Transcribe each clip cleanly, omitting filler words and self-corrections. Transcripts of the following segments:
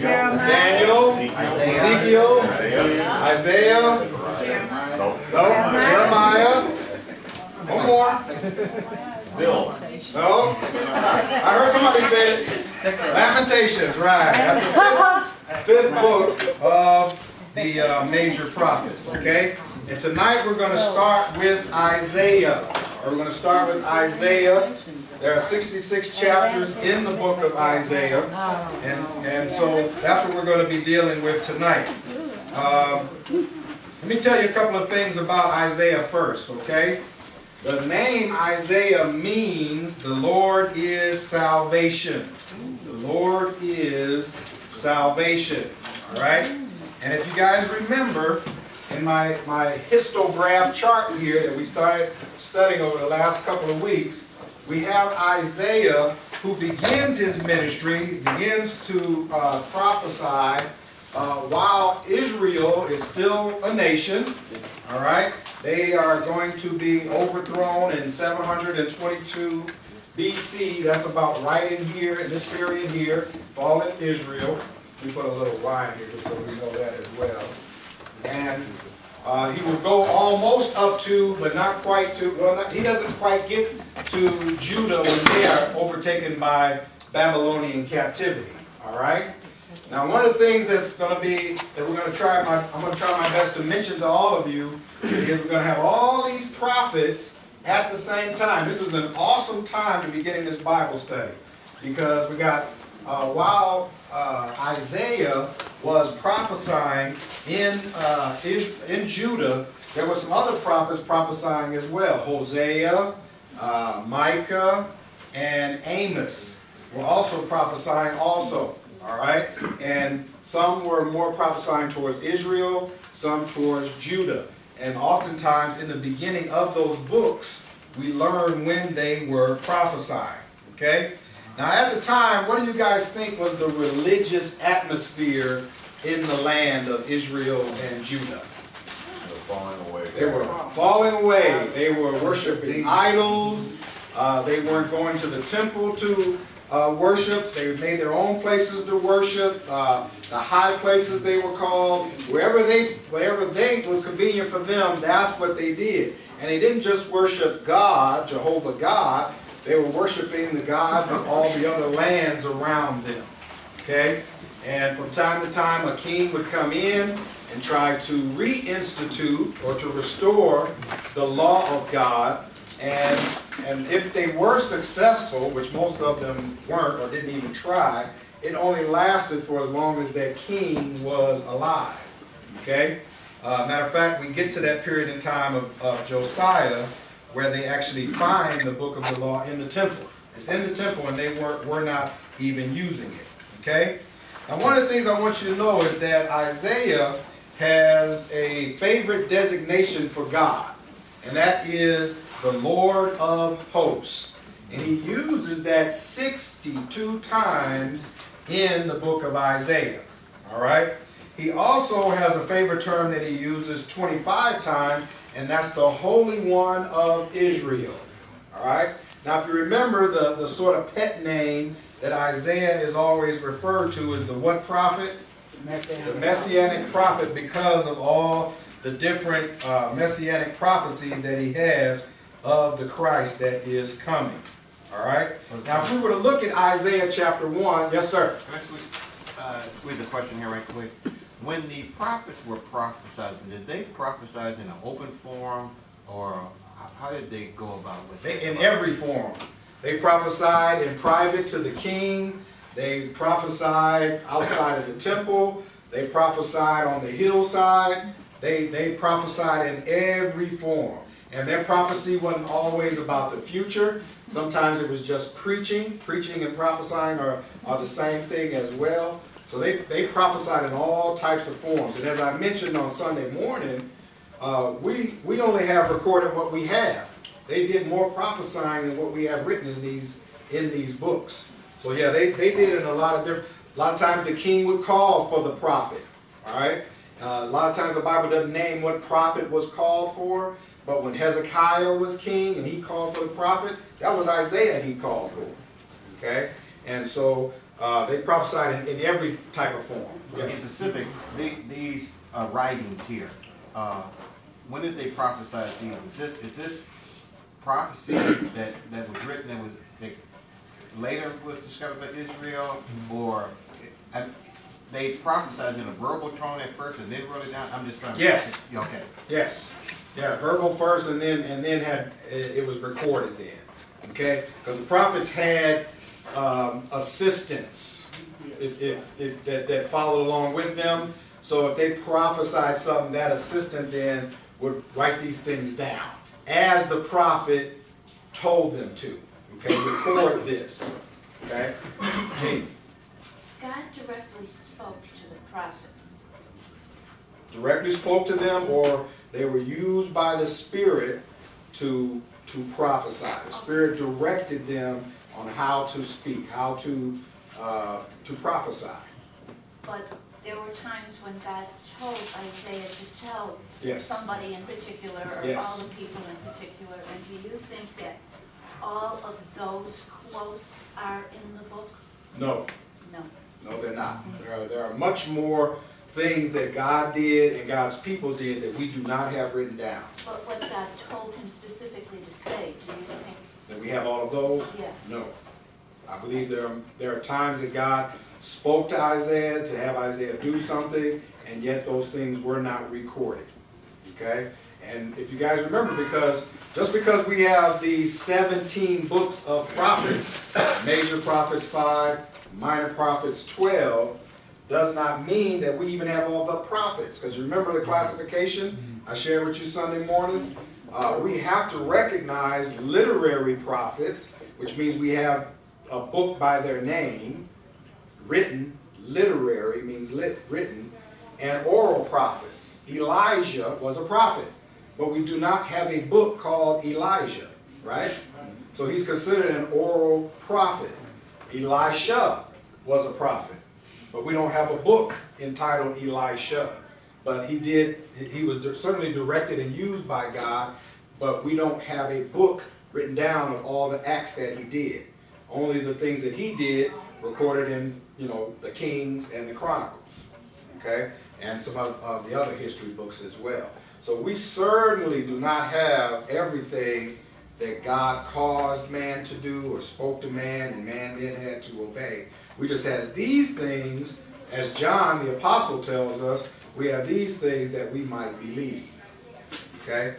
Daniel, Ezekiel, Isaiah, Jeremiah. One more. No. I heard somebody say it. Lamentations, right. That's the fifth book of the major prophets, okay? And tonight we're going to start with Isaiah. We're going to start with Isaiah. There are 66 chapters in the book of Isaiah. And so that's what we're going to be dealing with tonight. Let me tell you a couple of things about Isaiah first, okay? The name Isaiah means the Lord is salvation. The Lord is salvation. All right? And if you guys remember, in my histograph chart here that we started studying over the last couple of weeks, we have Isaiah who begins his ministry, begins to prophesy while Israel is still a nation. All right? They are going to be overthrown in 722 BC. That's about right in here, in this period here, fallen Israel. We put a little Y in here just so we know that as well. And he will go almost up to, but not quite to, well, he doesn't quite get to Judah when they are overtaken by Babylonian captivity. All right? Now, one of the things that's going to be, that we're going to try, I'm going to try my best to mention to all of you, is we're going to have all these prophets at the same time. This is an awesome time to be getting this Bible study, because we got, while Isaiah was prophesying in Judah, there were some other prophets prophesying as well. Hosea, Micah, and Amos were also prophesying also. All right? And some were more prophesying towards Israel, some towards Judah. And oftentimes in the beginning of those books, we learn when they were prophesying. Okay? Now at the time, what do you guys think was the religious atmosphere in the land of Israel and Judah? They were falling away. They were worshiping idols. They weren't going to the temple to worship. They made their own places to worship. The high places they were called. Whatever they was convenient for them, that's what they did. And they didn't just worship God, Jehovah God. They were worshiping the gods of all the other lands around them. Okay? And from time to time, a king would come in and try to reinstitute or to restore the law of God. And if they were successful, which most of them weren't or didn't even try, it only lasted for as long as that king was alive. Okay? Matter of fact, we get to that period in time of Josiah where they actually find the book of the law in the temple. It's in the temple and they were not even using it. Okay? Now one of the things I want you to know is that Isaiah has a favorite designation for God. And that is the Lord of hosts. And he uses that 62 times in the book of Isaiah. All right? He also has a favorite term that he uses 25 times, and that's the Holy One of Israel. All right? Now, if you remember, the sort of pet name that Isaiah is always referred to is the what prophet? The Messianic prophet, because of all the different Messianic prophecies that he has of the Christ that is coming. All right? Now, if we were to look at Isaiah chapter 1, yes, sir? Can I squeeze a question here right quick? When the prophets were prophesying, did they prophesy in an open forum, or how did they go about with it? In every form. They prophesied in private to the king. They prophesied outside of the temple. They prophesied on the hillside. They prophesied in every form. And their prophecy wasn't always about the future. Sometimes it was just preaching. Preaching and prophesying are the same thing as well. So they prophesied in all types of forms. And as I mentioned on Sunday morning, we only have recorded what we have. They did more prophesying than what we have written in these books. So yeah, they did in a lot of times the king would call for the prophet. All right? A lot of times the Bible doesn't name what prophet was called for. But when Hezekiah was king and he called for the prophet, that was Isaiah he called for. Okay? And so They prophesied in every type of form. To be specific, these writings here, when did they prophesy these? Is this prophecy that was written that later was discovered by Israel, or they prophesied in a verbal tone at first and then wrote it down? I'm just trying to. Yes. Okay. Yes. Yeah, verbal first, and then had it was recorded then. Okay, because the prophets had assistants that followed along with them. So if they prophesied something, that assistant then would write these things down as the prophet told them to. Okay, record this. Okay, Gene. God directly spoke to the prophets. Directly spoke to them, or they were used by the Spirit to prophesy. The Spirit directed them on how to speak, how to prophesy. But there were times when God told Isaiah to tell Yes. somebody in particular, or Yes. all the people in particular. And do you think that all of those quotes are in the book? No, No. no, they're not. There are much more things that God did and God's people did that we do not have written down. But what God told him specifically to say, do you think? That we have all of those? Yeah. No. I believe there are times that God spoke to Isaiah to have Isaiah do something, and yet those things were not recorded. Okay? And if you guys remember, just because we have these 17 books of prophets, major prophets 5, minor prophets 12, does not mean that we even have all the prophets. Because remember the classification I shared with you Sunday morning? We have to recognize literary prophets, which means we have a book by their name, written. Literary means written, and oral prophets. Elijah was a prophet, but we do not have a book called Elijah, right? So he's considered an oral prophet. Elisha was a prophet, but we don't have a book entitled Elisha. But he was certainly directed and used by God, but we don't have a book written down of all the acts that he did. Only the things that he did recorded in, the Kings and the Chronicles, okay? And some of the other history books as well. So we certainly do not have everything that God caused man to do or spoke to man and man then had to obey. We just have these things, as John the Apostle tells us, we have these things that we might believe. Okay?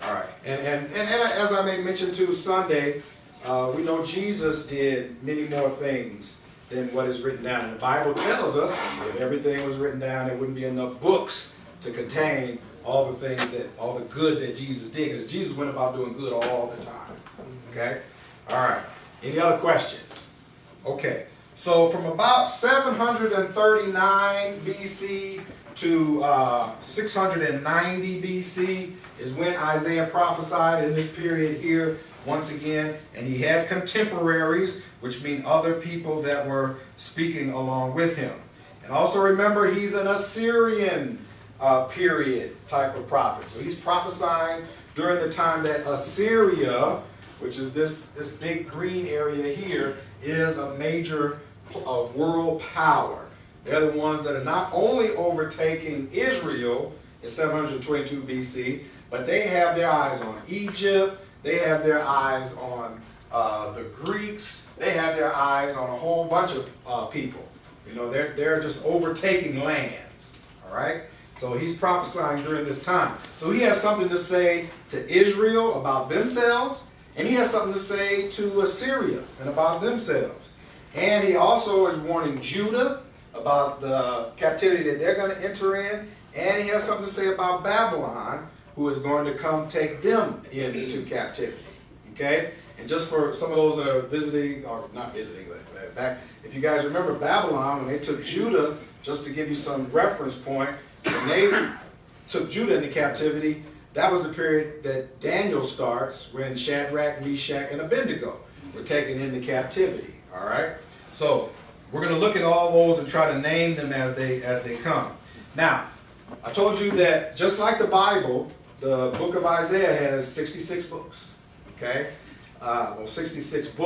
All right. And as I may mention too Sunday, we know Jesus did many more things than what is written down. The Bible tells us if everything was written down, there wouldn't be enough books to contain all the good that Jesus did. Because Jesus went about doing good all the time. Okay? All right. Any other questions? Okay. So from about 739 BC to 690 BC is when Isaiah prophesied in this period here once again, and he had contemporaries, which mean other people that were speaking along with him. And also remember, he's an Assyrian period type of prophet. So he's prophesying during the time that Assyria, which is this big green area here, is a major world power. They're the ones that are not only overtaking Israel in 722 BC, but they have their eyes on Egypt, they have their eyes on the Greeks, they have their eyes on a whole bunch of people. They're just overtaking lands, all right? So he's prophesying during this time. So he has something to say to Israel about themselves, and he has something to say to Assyria and about themselves. And he also is warning Judah about the captivity that they're going to enter in, and he has something to say about Babylon, who is going to come take them into captivity. Okay? And just for some of those that are visiting, or not visiting, but back, if you guys remember Babylon, when they took Judah, just to give you some reference point, when they took Judah into captivity, that was the period that Daniel starts when Shadrach, Meshach, and Abednego were taken into captivity. All right? So we're going to look at all those and try to name them as they come. Now, I told you that just like the Bible, the book of Isaiah has 66 books. Okay? 66 books.